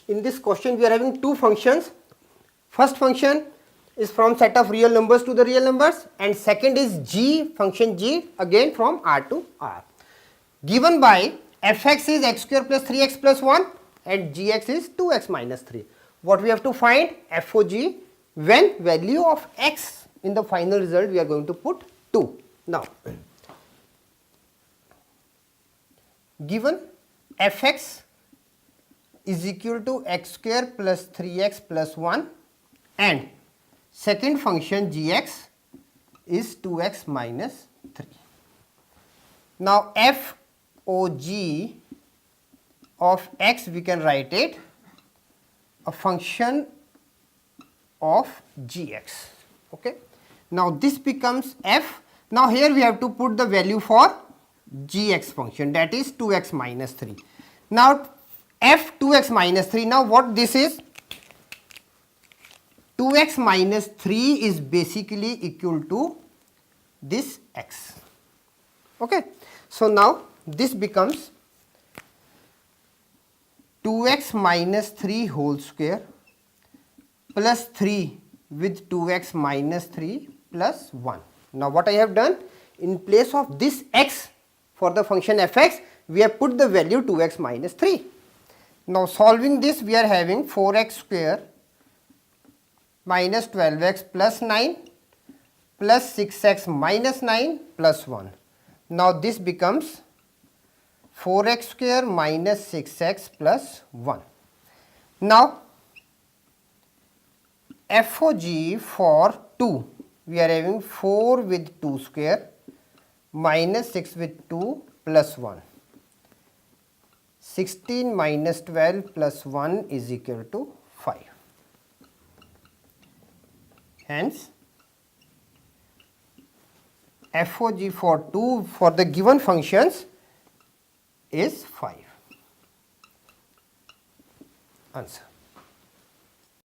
in this question we are having two functions. First function is from set of real numbers to the real numbers, and second is g, function g, again from R to R. Given by fx is x square plus 3x plus 1 and gx is 2x minus 3. What we have to find? FOG when value of x in the final result we are going to put 2. Now, given fx is equal to x square plus 3x plus 1 and second function gx is 2x minus 3. Now, FOG of x we can write it a function of gx. Okay. Now, this becomes f. Now, here we have to put the value for gx function, that is 2x minus 3. Now, f 2x minus 3. Now, what this is? 2x minus 3 is basically equal to this x. Okay. So, now this becomes 2x minus 3 whole square plus 3 with 2x minus 3 plus 1. Now, what I have done, in place of this x for the function fx, we have put the value 2x minus 3. Now, solving this, we are having 4x square minus 12x plus 9 plus 6x minus 9 plus 1. Now, this becomes 4x square minus 6x plus 1. Now, FOG for 2, we are having 4 with 2 square minus 6 with 2 plus 1. 16 minus 12 plus 1 is equal to 5. Hence, FOG for 2 for the given functions is 5. Answer.